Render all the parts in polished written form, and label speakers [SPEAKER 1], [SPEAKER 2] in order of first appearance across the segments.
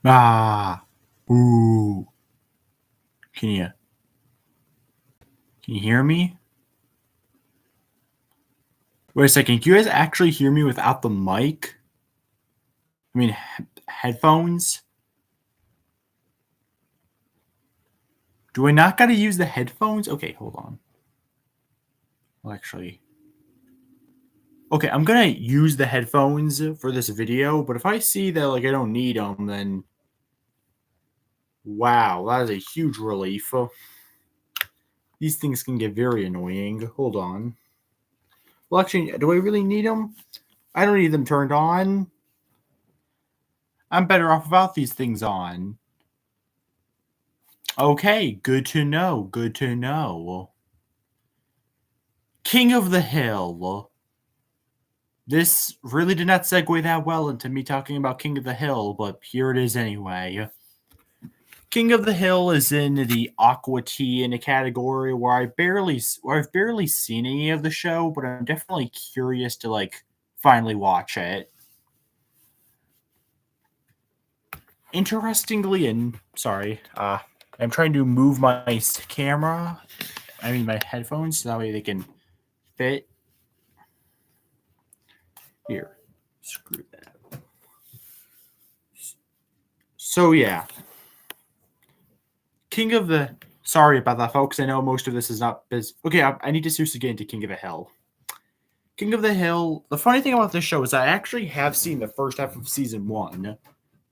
[SPEAKER 1] Ah. Ooh. Can you hear me? Wait a second. Can you guys actually hear me without the mic? I mean, headphones? Do I not got to use the headphones? Okay, hold on. Well, actually. Okay, I'm going to use the headphones for this video, but if I see that I don't need them, then wow, that is a huge relief. These things can get very annoying. Hold on. Well, actually, do I really need them? I don't need them turned on. I'm better off without these things on. Okay, good to know. Good to know. King of the Hill. This really did not segue that well into me talking about King of the Hill, but here it is anyway. King of the Hill is in the Aqua Teen category where I've barely seen any of the show, but I'm definitely curious to finally watch it. Interestingly, and sorry, I'm trying to move my my headphones, so that way they can fit. Here, screw that. So yeah, King of the. Sorry about that, folks. I know most of this is not okay. I need to seriously get into King of the Hill. King of the Hill. The funny thing about this show is I actually have seen the first half of season 1.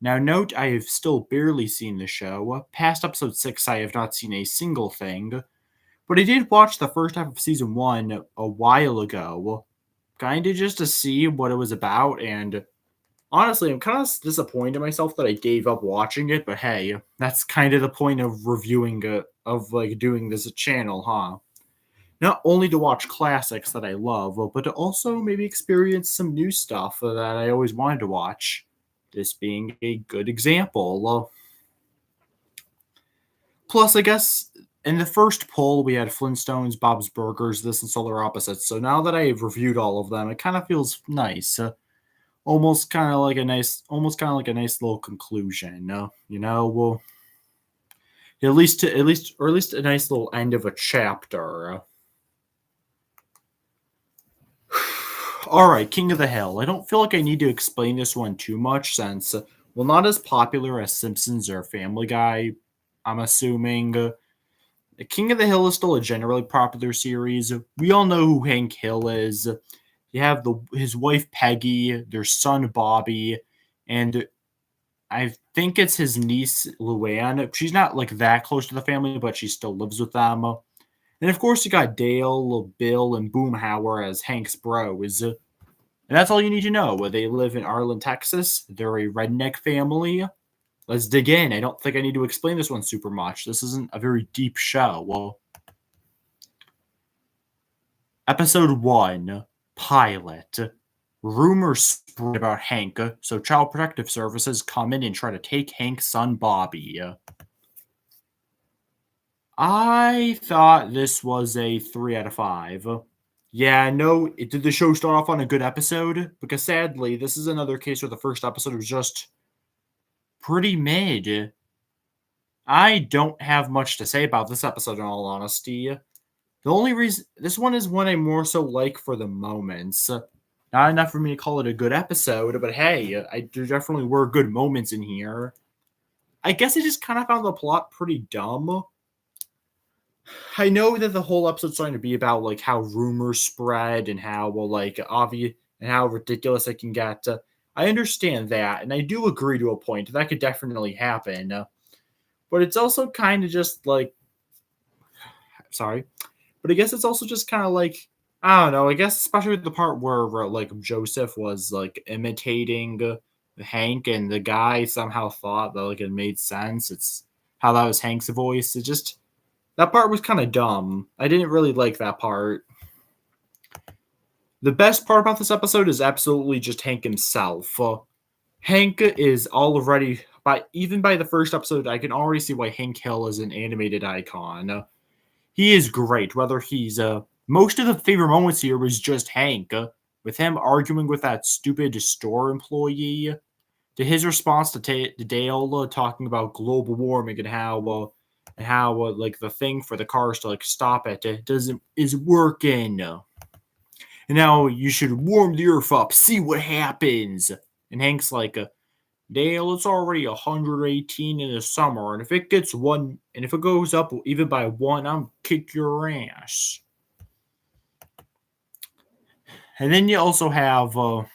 [SPEAKER 1] Now, note I have still barely seen the show. Past episode 6, I have not seen a single thing. But I did watch the first half of season 1 a while ago, kind of just to see what it was about, and honestly, I'm kind of disappointed in myself that I gave up watching it, but hey, that's kind of the point of reviewing doing this channel, huh? Not only to watch classics that I love, but to also maybe experience some new stuff that I always wanted to watch. This being a good example. Plus, I guess in the first poll, we had Flintstones, Bob's Burgers, This, and Solar Opposites. So now that I've reviewed all of them, it kind of feels nice. Almost kind of like a nice little conclusion. Well, at least a nice little end of a chapter. All right, King of the Hill. I don't feel like I need to explain this one too much since, well, not as popular as Simpsons or Family Guy, I'm assuming. King of the Hill is still a generally popular series. We all know who Hank Hill is. You have his wife Peggy, their son Bobby, and I think it's his niece Luann. She's not that close to the family, but she still lives with them. And of course, you got Dale, Bill, and Boomhauer as Hank's bros. And that's all you need to know. They live in Arlen, Texas. They're a redneck family. Let's dig in. I don't think I need to explain this one super much. This isn't a very deep show. Well, Episode 1, Pilot. Rumors spread about Hank, so Child Protective Services come in and try to take Hank's son Bobby. I thought this was a 3 out of 5. Yeah, no, did the show start off on a good episode? Because sadly, this is another case where the first episode was just pretty mid. I don't have much to say about this episode in all honesty. The only reason this one is one I more so like for the moments. Not enough for me to call it a good episode, but hey, there definitely were good moments in here. I guess I just kind of found the plot pretty dumb. I know that the whole episode's trying to be about how rumors spread and how obvious and how ridiculous it can get. I understand that, and I do agree to a point that could definitely happen. But it's also kind of just sorry, but I guess it's also just kind of I don't know. I guess especially the part where Joseph was imitating Hank, and the guy somehow thought that it made sense. It's how that was Hank's voice. It just that part was kind of dumb. I didn't really like that part. The best part about this episode is absolutely just Hank himself. Hank is already even by the first episode, I can already see why Hank Hill is an animated icon. He is great. Whether he's most of the favorite moments here was just Hank with him arguing with that stupid store employee. to his response to Dale talking about global warming and how like the thing for the cars to like stop it doesn't is working. And now you should warm the earth up, see what happens. And Hank's like, Dale, it's already 118 in the summer, and if it goes up even by one, I'm kick your ass. And then you also have a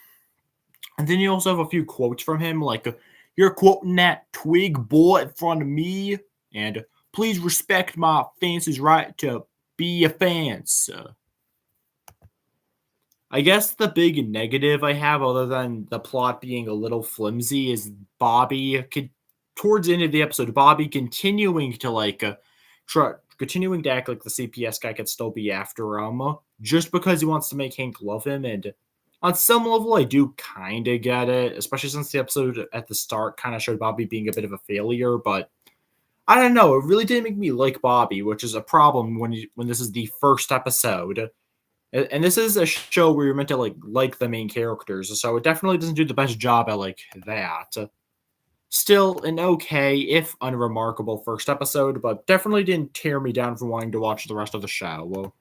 [SPEAKER 1] few quotes from him, like, "You're quoting that twig bull in front of me," and "Please respect my fance's right to be a fence." I guess the big negative I have, other than the plot being a little flimsy, is towards the end of the episode, Bobby continuing to continuing to act like the CPS guy could still be after him, just because he wants to make Hank love him. And on some level, I do kind of get it, especially since the episode at the start kind of showed Bobby being a bit of a failure. But I don't know, it really didn't make me like Bobby, which is a problem when this is the first episode. And this is a show where you're meant to like the main characters, so it definitely doesn't do the best job at like that. Still an okay, if unremarkable, first episode, but definitely didn't tear me down from wanting to watch the rest of the show.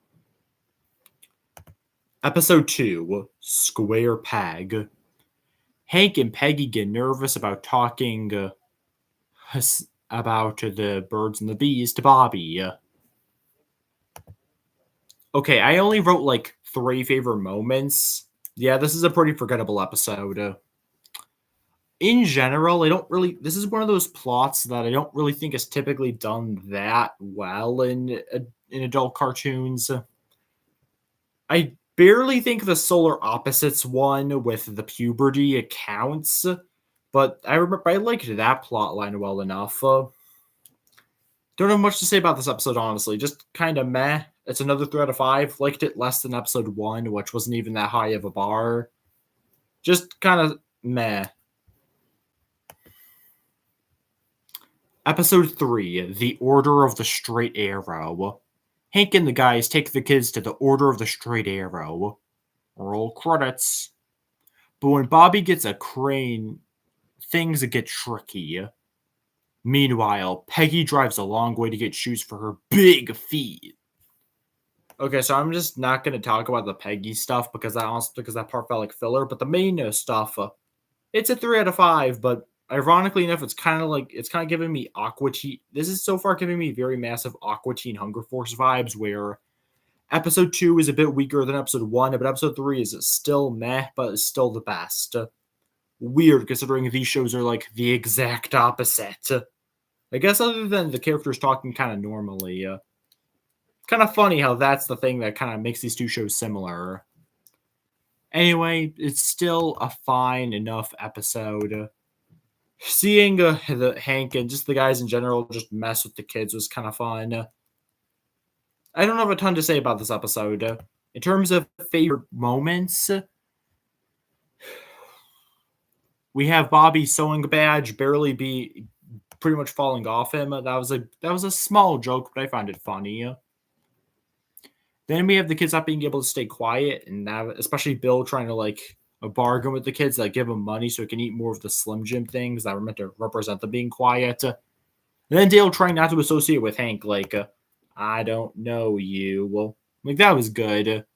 [SPEAKER 1] Episode 2, Square Peg. Hank and Peggy get nervous about talking about the birds and the bees to Bobby. Okay, I only wrote like 3 favorite moments. Yeah, this is a pretty forgettable episode. In general, this is one of those plots that I don't really think is typically done that well in adult cartoons. I barely think the Solar Opposites one with the puberty accounts, but I remember I liked that plot line well enough. Don't have much to say about this episode, honestly. Just kind of meh. It's another 3 out of 5. Liked it less than episode 1, which wasn't even that high of a bar. Just kind of meh. Episode 3, The Order of the Straight Arrow. Hank and the guys take the kids to the Order of the Straight Arrow. Roll credits. But when Bobby gets a crane, things get tricky. Meanwhile, Peggy drives a long way to get shoes for her big feet. Okay, so I'm just not going to talk about the Peggy stuff because that part felt like filler. But the main stuff, it's a 3 out of 5. But ironically enough, it's kind of giving me Aqua Teen. This is so far giving me very massive Aqua Teen Hunger Force vibes, where episode 2 is a bit weaker than episode 1, but episode 3 is still meh, but it's still the best. Weird, considering these shows are like the exact opposite. I guess other than the characters talking kind of normally. Kind of funny how that's the thing that kind of makes these two shows similar. Anyway, it's still a fine enough episode. Seeing the Hank and just the guys in general just mess with the kids was kind of fun. I don't have a ton to say about this episode. In terms of favorite moments, we have Bobby's sewing badge pretty much falling off him. That was a small joke, but I found it funny. Then we have the kids not being able to stay quiet, and especially Bill trying to bargain with the kids that give him money so he can eat more of the Slim Jim things that were meant to represent them being quiet. And then Dale trying not to associate with Hank, I don't know you. Well, that was good.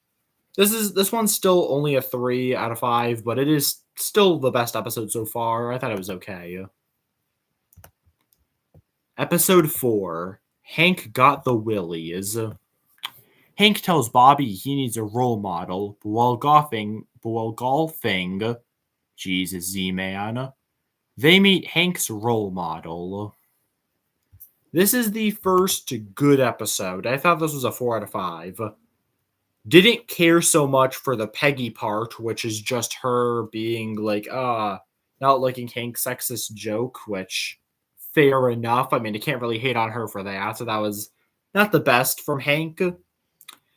[SPEAKER 1] This one's still only a 3 out of 5, but it is still the best episode so far. I thought it was okay. Episode 4, Hank Got the Willies. Hank tells Bobby he needs a role model, but while golfing, Jesus, Z-Man, they meet Hank's role model. This is the first good episode. I thought this was a 4 out of 5. Didn't care so much for the Peggy part, which is just her being not liking Hank's sexist joke, which, fair enough. I mean, I can't really hate on her for that. So that was not the best from Hank.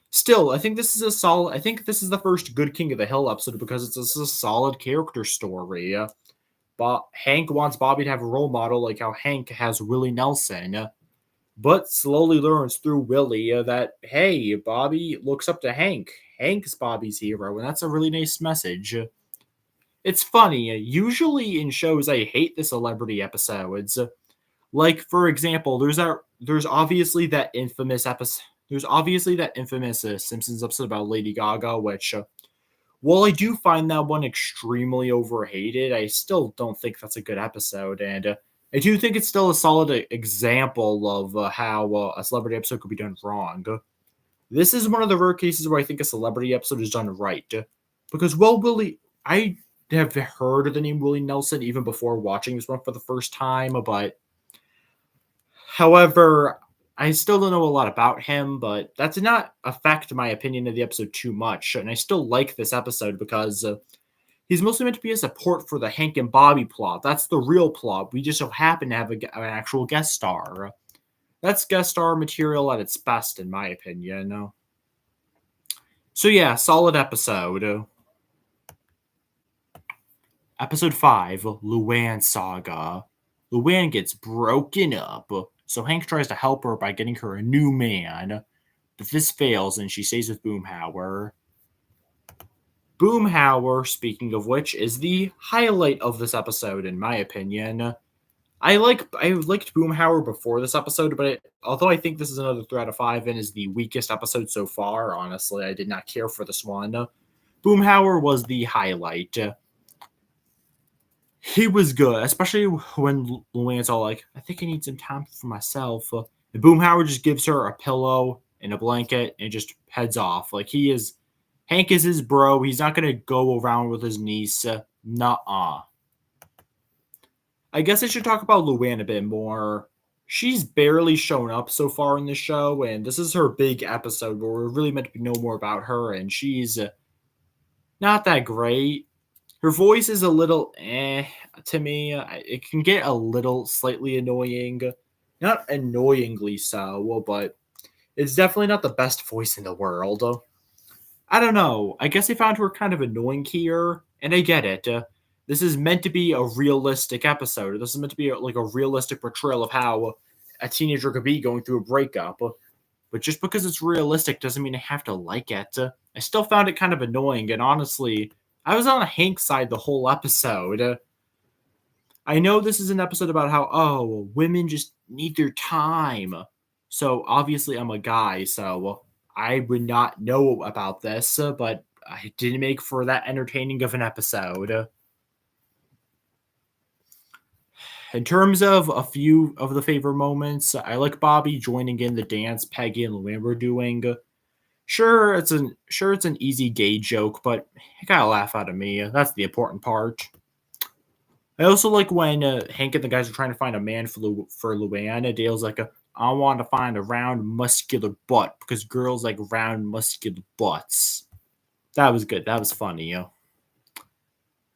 [SPEAKER 1] Still, I think this is the first good King of the Hill episode because this is a solid character story. But Hank wants Bobby to have a role model like how Hank has Willie Nelson, but slowly learns through Willie that, hey, Bobby looks up to Hank. Hank's Bobby's hero, and that's a really nice message. It's funny. Usually in shows, I hate the celebrity episodes. Like for example, there's obviously that infamous episode. There's obviously that infamous Simpsons episode about Lady Gaga, which while I do find that one extremely overhated, I still don't think that's a good episode, and I do think it's still a solid example of how a celebrity episode could be done wrong. This is one of the rare cases where I think a celebrity episode is done right, because I have heard of the name Willie Nelson even before watching this one for the first time, but however, I still don't know a lot about him, but that did not affect my opinion of the episode too much, and I still like this episode because he's mostly meant to be a support for the Hank and Bobby plot. That's the real plot. We just so happen to have an actual guest star. That's guest star material at its best, in my opinion. So yeah, solid episode. Episode 5, Luann Saga. Luann gets broken up, so Hank tries to help her by getting her a new man, but this fails and she stays with Boomhauer. Boomhauer, speaking of which, is the highlight of this episode, in my opinion. I liked Boomhauer before this episode, but although I think this is another 3 out of 5 and is the weakest episode so far, honestly, I did not care for this one. Boomhauer was the highlight. He was good, especially when Luann's all like, I think I need some time for myself. And Boomhauer just gives her a pillow and a blanket and just heads off. Like, Hank is his bro. He's not going to go around with his niece. Nuh-uh. I guess I should talk about Luann a bit more. She's barely shown up so far in the show, and this is her big episode where we're really meant to know more about her, and she's not that great. Her voice is a little to me. It can get a little slightly annoying. Not annoyingly so, but it's definitely not the best voice in the world. I don't know. I guess I found her kind of annoying here, and I get it. This is meant to be a realistic episode. This is meant to be like a realistic portrayal of how a teenager could be going through a breakup. But just because it's realistic doesn't mean I have to like it. I still found it kind of annoying, and honestly, I was on Hank's side the whole episode. I know this is an episode about how, oh, women just need their time. So obviously I'm a guy, so I would not know about this, but I didn't make for that entertaining of an episode. In terms of a few of the favorite moments, I like Bobby joining in the dance Peggy and Luann were doing. Sure, it's an easy gay joke, but it got a laugh out of me. That's the important part. I also like when Hank and the guys are trying to find a man for Luann. Dale's like, I want to find a round, muscular butt because girls like round, muscular butts. That was good. That was funny.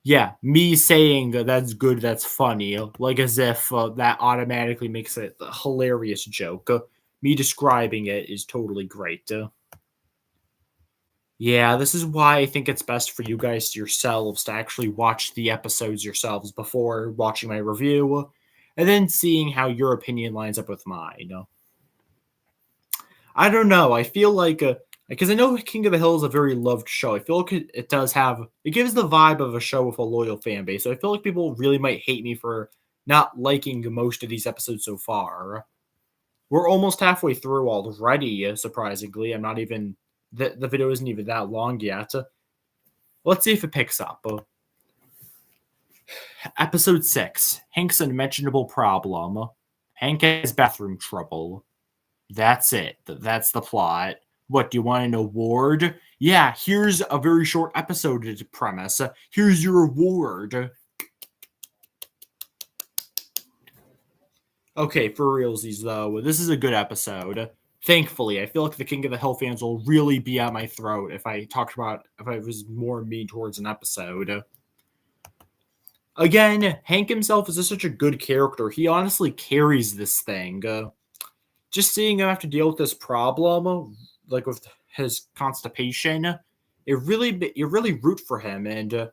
[SPEAKER 1] Yeah, me saying that's good, that's funny, like as if that automatically makes it a hilarious joke. Me describing it is totally great. Yeah, this is why I think it's best for you guys yourselves to actually watch the episodes yourselves before watching my review, and then seeing how your opinion lines up with mine. I don't know. I feel like because I know King of the Hill is a very loved show. I feel like it gives the vibe of a show with a loyal fan base. So I feel like people really might hate me for not liking most of these episodes so far. We're almost halfway through already, surprisingly. I'm not even the video isn't even that long yet. Let's see if it picks up. Episode 6, Hank's Unmentionable Problem. Hank has bathroom trouble. That's it. That's the plot. What, do you want an award? Yeah, here's a very short episode premise. Here's your award. Okay, for realsies though, this is a good episode. Thankfully, I feel like the King of the Hill fans will really be at my throat if I was more mean towards an episode. Again, Hank himself is just such a good character. He honestly carries this thing. Just seeing him have to deal with this problem, like with his constipation, you really root for him. And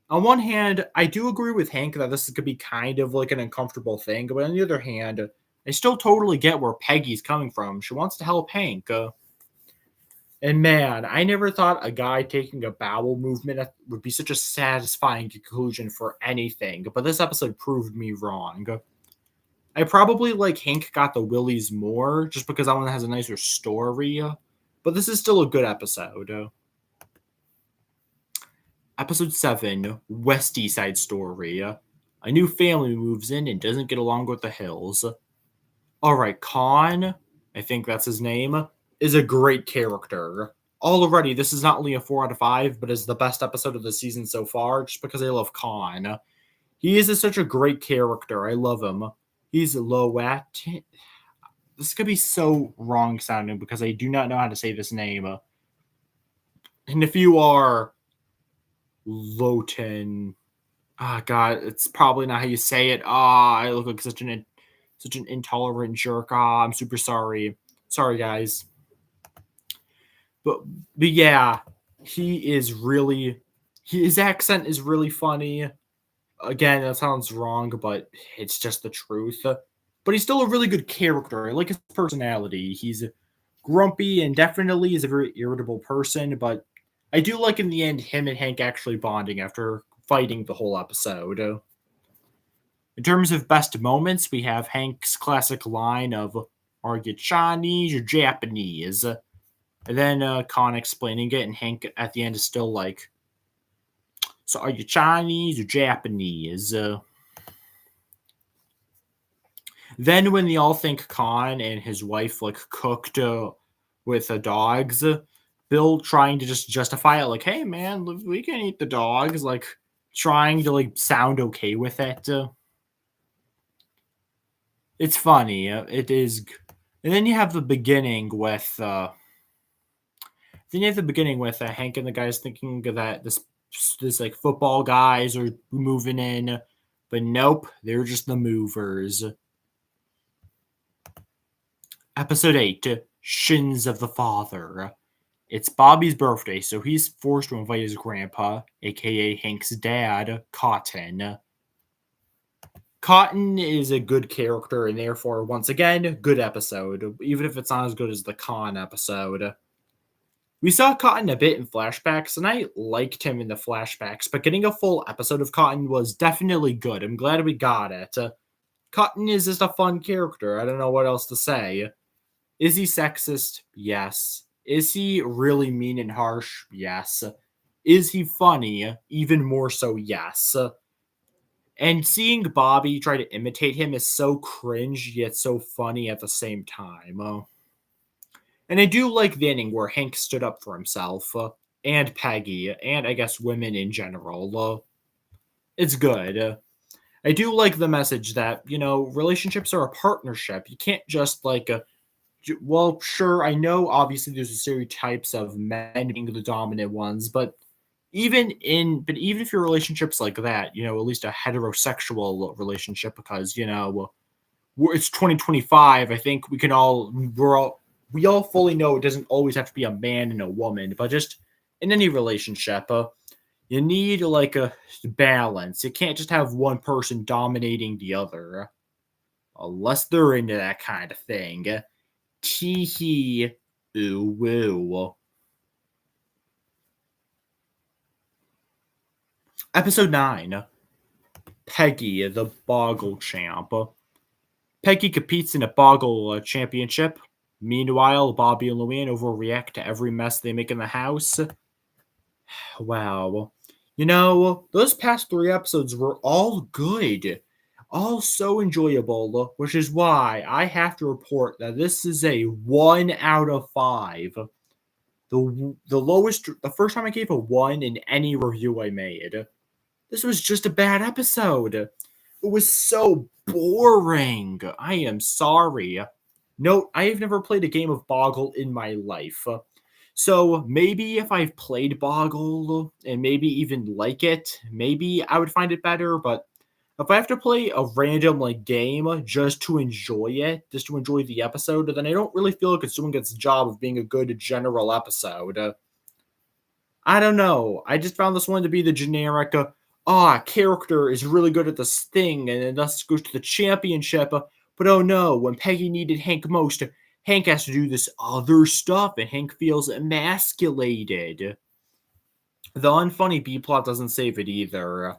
[SPEAKER 1] on one hand, I do agree with Hank that this could be kind of like an uncomfortable thing, but on the other hand, I still totally get where Peggy's coming from. She wants to help Hank. And man, I never thought a guy taking a bowel movement would be such a satisfying conclusion for anything, but this episode proved me wrong. I probably like Hank got the willies more just because that one has a nicer story, but this is still a good episode. Episode 7, West East Side Story. A new family moves in and doesn't get along with the Hills. Alright, Khan, I think that's his name, is a great character. Already, this is not only a 4 out of 5, but is the best episode of the season so far, just because I love Khan. He is such a great character. I love him. He's Loat. This could be so wrong sounding because I do not know how to say this name. And if you are Loten, God, it's probably not how you say it. I look like such an intolerant jerk. I'm super sorry. Sorry, guys. But yeah, he is really his accent is really funny. Again, that sounds wrong, but it's just the truth. But he's still a really good character. I like his personality. He's grumpy and definitely is a very irritable person, but I do like in the end him and Hank actually bonding after fighting the whole episode. In terms of best moments, we have Hank's classic line of "Are you Chinese or Japanese?" And then Khan explaining it, and Hank at the end is still like, "So are you Chinese or Japanese?" Then when they all think Khan and his wife like cooked with the dogs, Bill trying to just justify it like, "Hey man, we can eat the dogs," like trying to like sound okay with it. It's funny. It is, and then you have the beginning with Hank and the guys thinking that this like football guys are moving in, but nope, they're just the movers. Episode 8, Shins of the Father. It's Bobby's birthday, so he's forced to invite his grandpa, aka Hank's dad, Cotton. Cotton is a good character, and therefore, once again, good episode, even if it's not as good as the Khan episode. We saw Cotton a bit in flashbacks, and I liked him in the flashbacks, but getting a full episode of Cotton was definitely good. I'm glad we got it. Cotton is just a fun character. I don't know what else to say. Is he sexist? Yes. Is he really mean and harsh? Yes. Is he funny? Even more so, yes. And seeing Bobby try to imitate him is so cringe, yet so funny at the same time. And I do like the ending where Hank stood up for himself, and Peggy, and I guess women in general. It's good. I do like the message that, relationships are a partnership. You can't just well, sure, I know obviously there's stereotypes of men being the dominant ones, but even if your relationship's like that, at least a heterosexual relationship, because it's 2025. I think we all fully know it doesn't always have to be a man and a woman, but just in any relationship, you need like a balance. You can't just have one person dominating the other, unless they're into that kind of thing. Tee hee, ooh woo. Episode 9, Peggy, the Boggle Champ. Peggy competes in a Boggle championship. Meanwhile, Bobby and Luann overreact to every mess they make in the house. Wow. Those past 3 episodes were all good. All so enjoyable, which is why I have to report that this is a 1 out of 5. The first time I gave a 1 in any review I made. This was just a bad episode. It was so boring. I am sorry. Note, I have never played a game of Boggle in my life. So maybe if I've played Boggle and maybe even like it, maybe I would find it better. But if I have to play a random game just to enjoy it, just to enjoy the episode, then I don't really feel like it's doing its job of being a good general episode. I don't know. I just found this one to be the generic, character is really good at this thing and thus goes to the championship. But oh no, when Peggy needed Hank most, Hank has to do this other stuff, and Hank feels emasculated. The unfunny B plot doesn't save it either.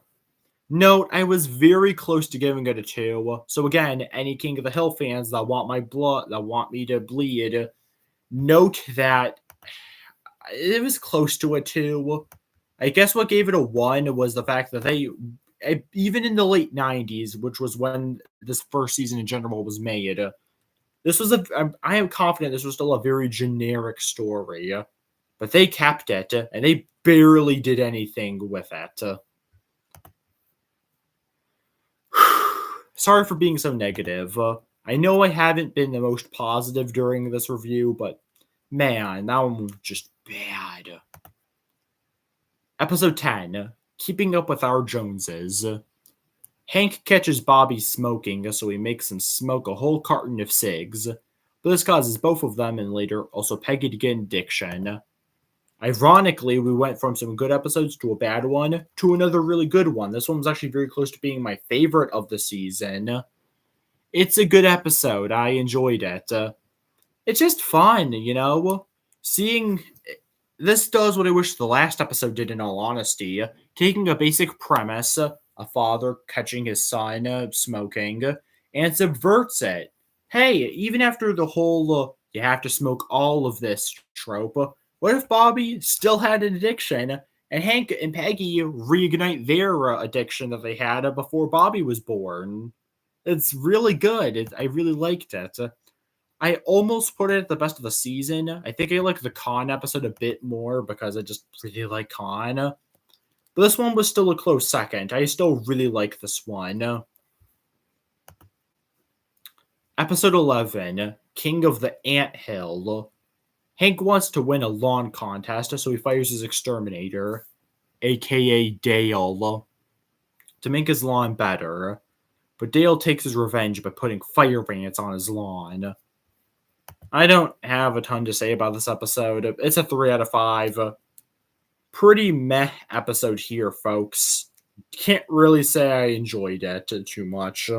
[SPEAKER 1] Note, I was very close to giving it a 2. So again, any King of the Hill fans that want my blood, that want me to bleed, note that it was close to a 2. I guess what gave it a 1 was the fact that even in the late 90s, which was when this first season in general was made, I am confident this was still a very generic story, but they kept it, and they barely did anything with it. Sorry for being so negative. I know I haven't been the most positive during this review, but man, that one was just bad. Episode 10, Keeping Up with Our Joneses. Hank catches Bobby smoking, so he makes him smoke a whole carton of cigs. But this causes both of them, and later also Peggy, to get an addiction. Ironically, we went from some good episodes to a bad one to another really good one. This one was actually very close to being my favorite of the season. It's a good episode. I enjoyed it. It's just fun, Seeing this does what I wish the last episode did, in all honesty. Taking a basic premise, a father catching his son smoking, and subverts it. Hey, even after the whole you have to smoke all of this trope, what if Bobby still had an addiction and Hank and Peggy reignite their addiction that they had before Bobby was born? It's really good. I really liked it. I almost put it at the best of the season. I think I like the Khan episode a bit more because I just really like Khan. But this one was still a close second. I still really like this one. Episode 11, King of the Anthill. Hank wants to win a lawn contest, so he fires his exterminator, aka Dale, to make his lawn better. But Dale takes his revenge by putting fire ants on his lawn. I don't have a ton to say about this episode. It's a 3 out of 5. Pretty meh episode here, folks. Can't really say I enjoyed it too much.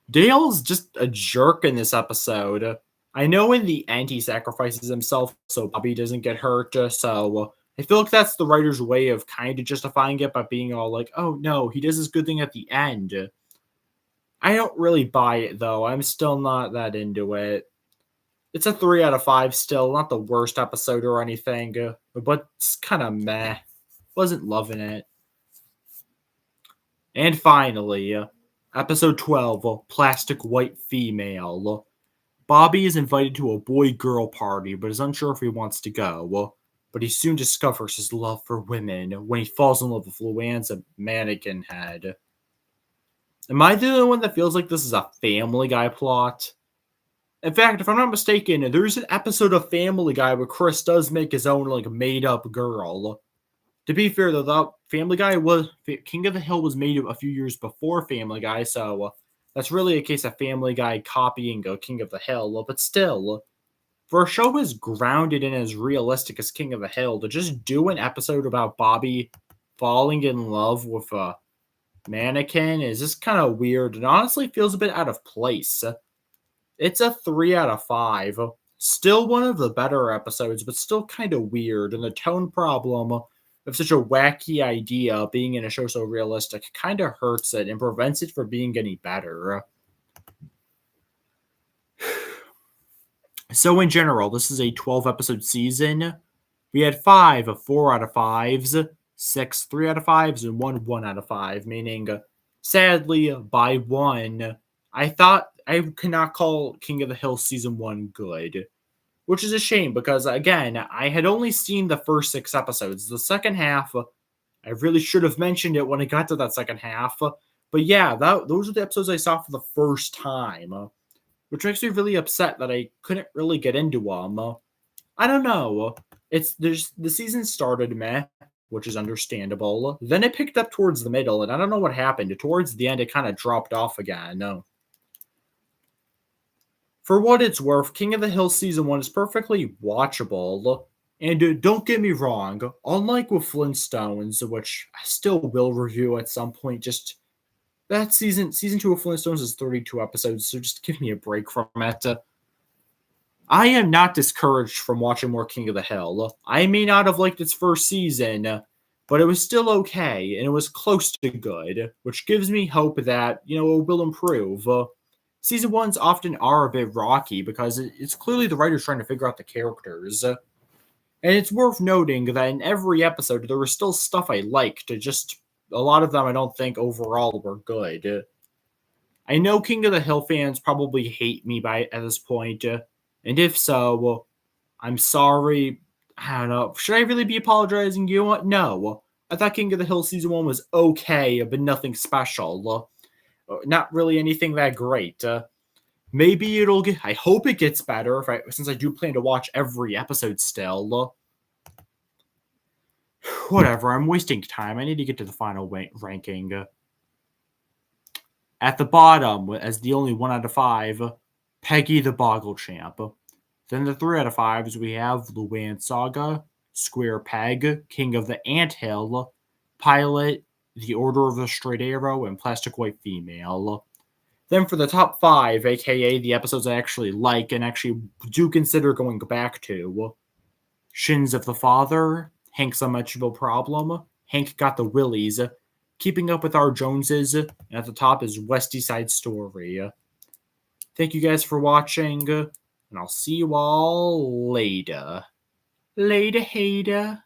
[SPEAKER 1] Dale's just a jerk in this episode. I know in the end he sacrifices himself so Bobby doesn't get hurt, so I feel like that's the writer's way of kind of justifying it by being all like, oh no, he does this good thing at the end. I don't really buy it, though. I'm still not that into it. It's a 3 out of 5 still. Not the worst episode or anything, but it's kind of meh. Wasn't loving it. And finally, episode 12, Plastic White Female. Bobby is invited to a boy-girl party, but is unsure if he wants to go. But he soon discovers his love for women when he falls in love with Luann's mannequin head. Am I the only one that feels like this is a Family Guy plot? In fact, if I'm not mistaken, there's an episode of Family Guy where Chris does make his own made-up girl. To be fair, though, the Family Guy King of the Hill was made a few years before Family Guy, so that's really a case of Family Guy copying King of the Hill. But still, for a show as grounded and as realistic as King of the Hill, to just do an episode about Bobby falling in love with a mannequin is just kind of weird and honestly feels a bit out of place. It's a 3 out of 5. Still one of the better episodes, but still kind of weird. And the tone problem of such a wacky idea being in a show so realistic kind of hurts it and prevents it from being any better. So in general, this is a 12-episode season. We had 5 4 out of 5s, 6 3 out of 5s, and 1 out of 5, meaning, sadly, by 1, I thought I cannot call King of the Hill Season 1 good, which is a shame because, again, I had only seen the first 6 episodes. The second half, I really should have mentioned it when I got to that second half, but yeah, those are the episodes I saw for the first time, which makes me really upset that I couldn't really get into them. I don't know. The season started meh, which is understandable. Then it picked up towards the middle, and I don't know what happened. Towards the end, it kind of dropped off again. For what it's worth, King of the Hill Season 1 is perfectly watchable. And don't get me wrong, unlike with Flintstones, which I still will review at some point, just That season 2 of Flintstones is 32 episodes, so just give me a break from it. I am not discouraged from watching more King of the Hill. I may not have liked its first season, but it was still okay, and it was close to good, which gives me hope that, it will improve. Season ones often are a bit rocky because it's clearly the writers trying to figure out the characters. And it's worth noting that in every episode, there was still stuff I liked, just a lot of them I don't think overall were good. I know King of the Hill fans probably hate me at this point, and if so, well, I'm sorry. I don't know. Should I really be apologizing? You know what? No. I thought King of the Hill season 1 was okay, but nothing special. Not really anything that great. Maybe it'll get. I hope it gets better. Since I do plan to watch every episode still. Whatever. I'm wasting time. I need to get to the final ranking. At the bottom, as the only 1 out of 5, Peggy the Boggle Champ. Then the 3 out of 5s, we have Luann Saga, Square Peg, King of the Anthill, Pilot, The Order of the Straight Arrow, and Plastic White Female. Then for the top 5, aka the episodes I actually like and actually do consider going back to, Shins of the Father, Hank's Unmentionable Problem, Hank Got the Willies, Keeping Up with Our Joneses, and at the top is Westy Side Story. Thank you guys for watching, and I'll see you all later. Later, hater.